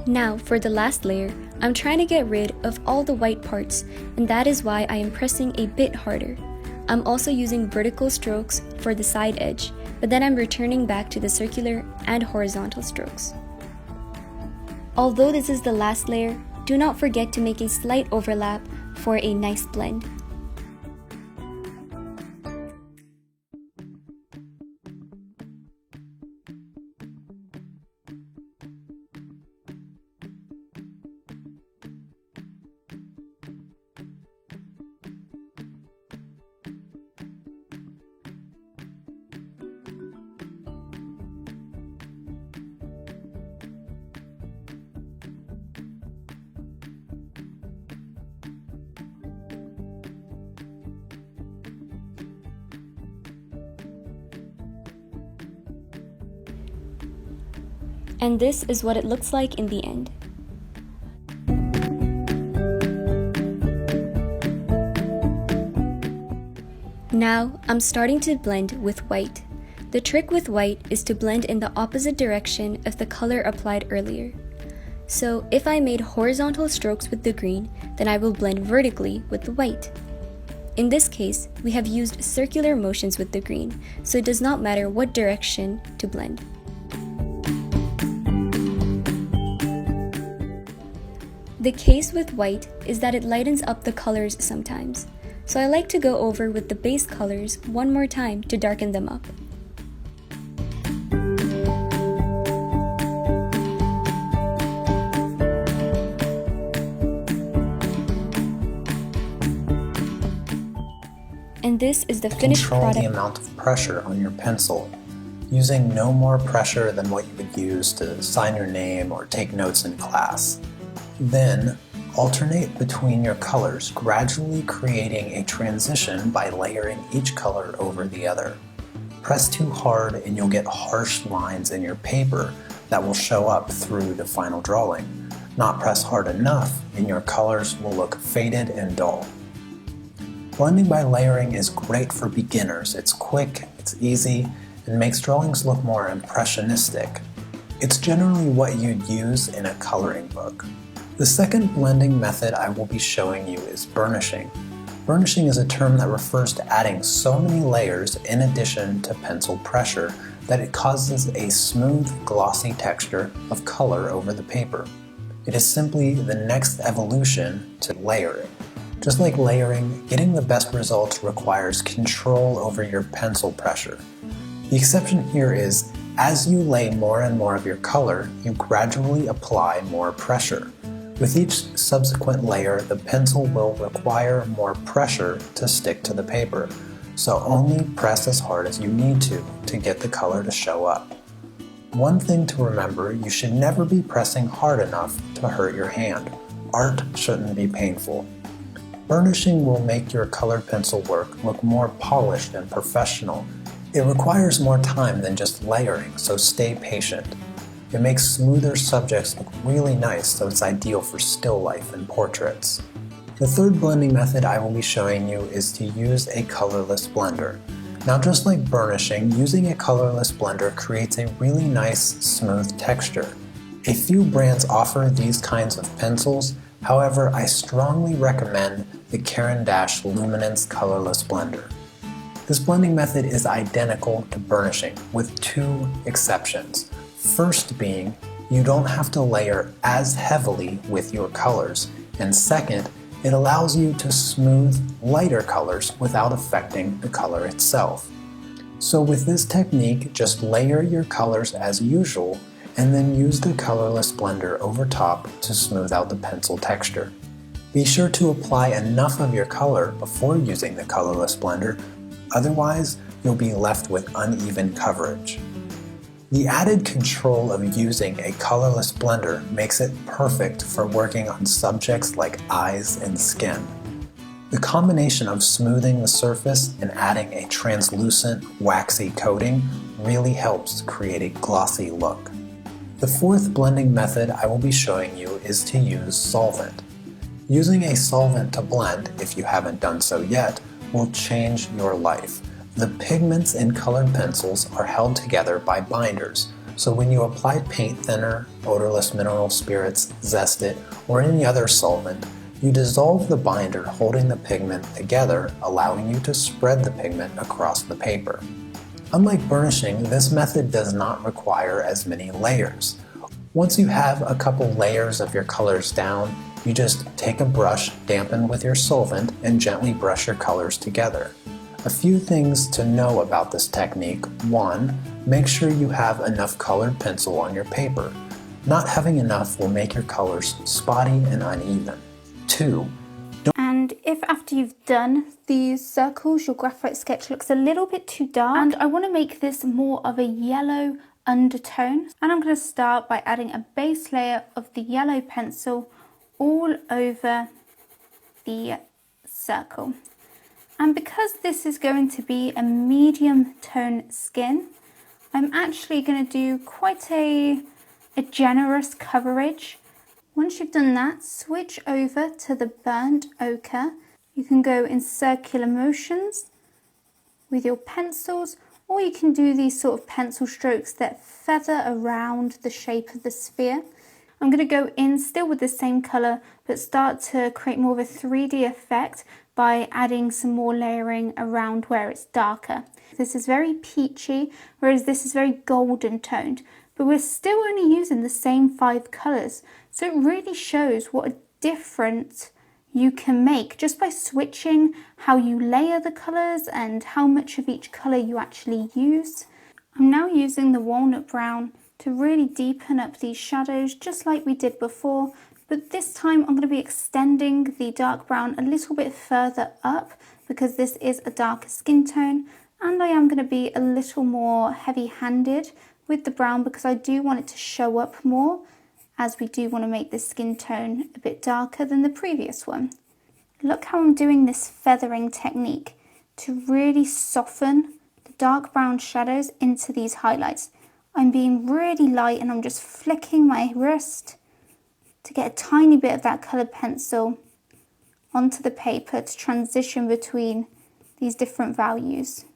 Now for the last layer, I'm trying to get rid of all the white parts, and that is why I am pressing a bit harder. I'm also using vertical strokes for the side edge, but then I'm returning back to the circular and horizontal strokes. Although this is the last layer, do not forget to make a slight overlap for a nice blend. And this is what it looks like in the end. Now, I'm starting to blend with white. The trick with white is to blend in the opposite direction of the color applied earlier. So if I made horizontal strokes with the green, then I will blend vertically with the white. In this case, we have used circular motions with the green, so it does not matter what direction to blend. The case with white is that it lightens up the colors sometimes, so I like to go over with the base colors one more time to darken them up. And this is the finished product. Control the amount of pressure on your pencil, using no more pressure than what you would use to sign your name or take notes in class. Then, alternate between your colors, gradually creating a transition by layering each color over the other. Press too hard and you'll get harsh lines in your paper that will show up through the final drawing. Not press hard enough and your colors will look faded and dull. Blending by layering is great for beginners. It's quick, it's easy, and makes drawings look more impressionistic. It's generally what you'd use in a coloring book. The second blending method I will be showing you is burnishing. Burnishing is a term that refers to adding so many layers in addition to pencil pressure that it causes a smooth, glossy texture of color over the paper. It is simply the next evolution to layering. Just like layering, getting the best results requires control over your pencil pressure. The exception here is, as you lay more and more of your color, you gradually apply more pressure. With each subsequent layer, the pencil will require more pressure to stick to the paper, so only press as hard as you need to get the color to show up. One thing to remember, you should never be pressing hard enough to hurt your hand. Art shouldn't be painful. Burnishing will make your colored pencil work look more polished and professional. It requires more time than just layering, so stay patient. It makes smoother subjects look really nice, so it's ideal for still life and portraits. The third blending method I will be showing you is to use a colorless blender. Now, just like burnishing, using a colorless blender creates a really nice, smooth texture. A few brands offer these kinds of pencils, however, I strongly recommend the Caran d'Ache Luminance Colorless Blender. This blending method is identical to burnishing, with two exceptions. First being, you don't have to layer as heavily with your colors, and second, it allows you to smooth lighter colors without affecting the color itself. So with this technique, just layer your colors as usual, and then use the colorless blender over top to smooth out the pencil texture. Be sure to apply enough of your color before using the colorless blender, otherwise you'll be left with uneven coverage. The added control of using a colorless blender makes it perfect for working on subjects like eyes and skin. The combination of smoothing the surface and adding a translucent, waxy coating really helps create a glossy look. The fourth blending method I will be showing you is to use solvent. Using a solvent to blend, if you haven't done so yet, will change your life. The pigments in colored pencils are held together by binders, So when you apply paint thinner, odorless mineral spirits, Zest It, or any other solvent, you dissolve the binder holding the pigment together, allowing you to spread the pigment across the paper. Unlike burnishing, this method does not require as many layers. Once you have a couple layers of your colors down, you just take a brush dampened with your solvent and gently brush your colors together. A few things to know about this technique. 1. Make sure you have enough colored pencil on your paper. Not having enough will make your colors spotty and uneven. 2. And if after you've done these circles, your graphite sketch looks a little bit too dark, and I want to make this more of a yellow undertone, and I'm going to start by adding a base layer of the yellow pencil all over the circle. And because this is going to be a medium tone skin, I'm actually going to do quite a generous coverage. Once you've done that, switch over to the burnt ochre. You can go in circular motions with your pencils, or you can do these sort of pencil strokes that feather around the shape of the sphere. I'm going to go in still with the same colour, but start to create more of a 3D effect by adding some more layering around where it's darker. This is very peachy, whereas this is very golden toned, but we're still only using the same 5 colours. So it really shows what a difference you can make just by switching how you layer the colours and how much of each colour you actually use. I'm now using the walnut brown to really deepen up these shadows just like we did before, but this time I'm going to be extending the dark brown a little bit further up because this is a darker skin tone, and I am going to be a little more heavy-handed with the brown because I do want it to show up more, as we do want to make this skin tone a bit darker than the previous one. Look how I'm doing this feathering technique to really soften the dark brown shadows into these highlights. I'm being really light and I'm just flicking my wrist to get a tiny bit of that coloured pencil onto the paper to transition between these different values.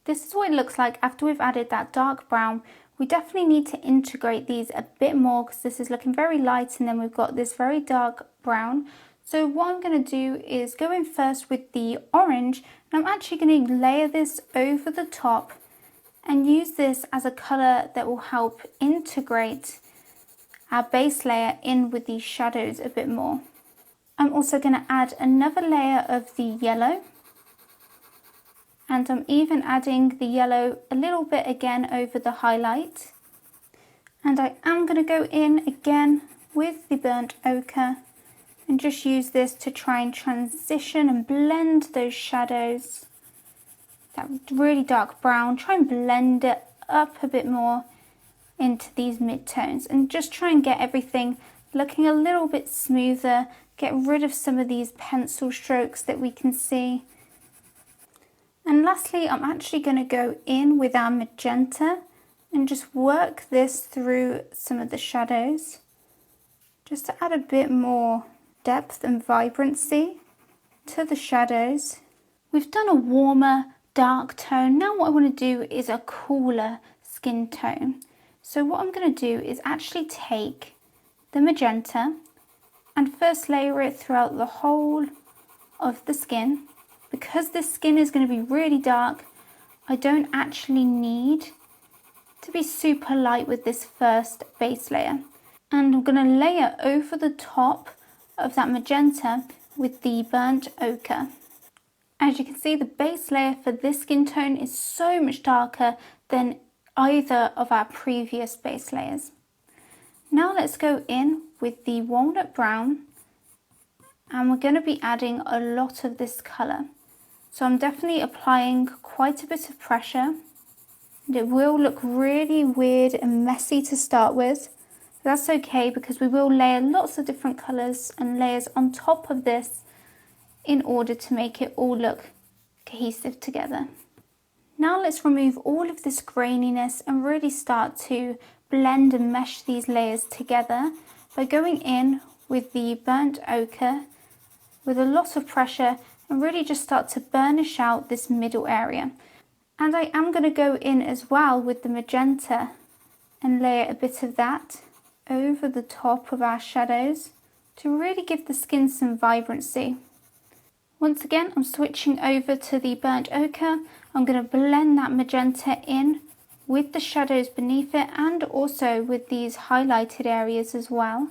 This is what it looks like after we've added that dark brown. We definitely need to integrate these a bit more because this is looking very light and then we've got this very dark brown. So what I'm going to do is go in first with the orange, and I'm actually going to layer this over the top and use this as a colour that will help integrate our base layer in with these shadows a bit more. I'm also going to add another layer of the yellow, and I'm even adding the yellow a little bit again over the highlight. And I am going to go in again with the burnt ochre and just use this to try and transition and blend those shadows. That really dark brown, try and blend it up a bit more into these mid-tones and just try and get everything looking a little bit smoother, get rid of some of these pencil strokes that we can see. And lastly, I'm actually going to go in with our magenta and just work this through some of the shadows, just to add a bit more depth and vibrancy to the shadows. We've done a warmer, dark tone. Now what I want to do is a cooler skin tone. So what I'm going to do is actually take the magenta and first layer it throughout the whole of the skin. Because this skin is going to be really dark, I don't actually need to be super light with this first base layer. And I'm going to layer over the top of that magenta with the burnt ochre. As you can see, the base layer for this skin tone is so much darker than either of our previous base layers. Now let's go in with the walnut brown, and we're going to be adding a lot of this colour. So I'm definitely applying quite a bit of pressure. And it will look really weird and messy to start with. But that's okay because we will layer lots of different colours and layers on top of this in order to make it all look cohesive together. Now let's remove all of this graininess and really start to blend and mesh these layers together by going in with the burnt ochre with a lot of pressure and really just start to burnish out this middle area. And I am going to go in as well with the magenta and layer a bit of that over the top of our shadows to really give the skin some vibrancy. Once again, I'm switching over to the burnt ochre. I'm going to blend that magenta in with the shadows beneath it and also with these highlighted areas as well.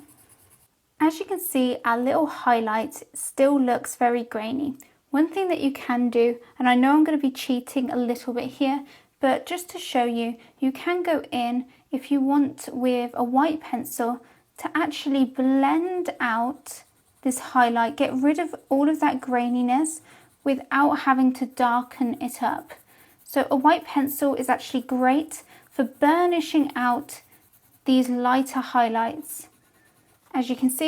As you can see, our little highlight still looks very grainy. One thing that you can do, and I know I'm going to be cheating a little bit here, but just to show you, you can go in if you want with a white pencil to actually blend out this highlight, get rid of all of that graininess without having to darken it up. So a white pencil is actually great for burnishing out these lighter highlights. As you can see,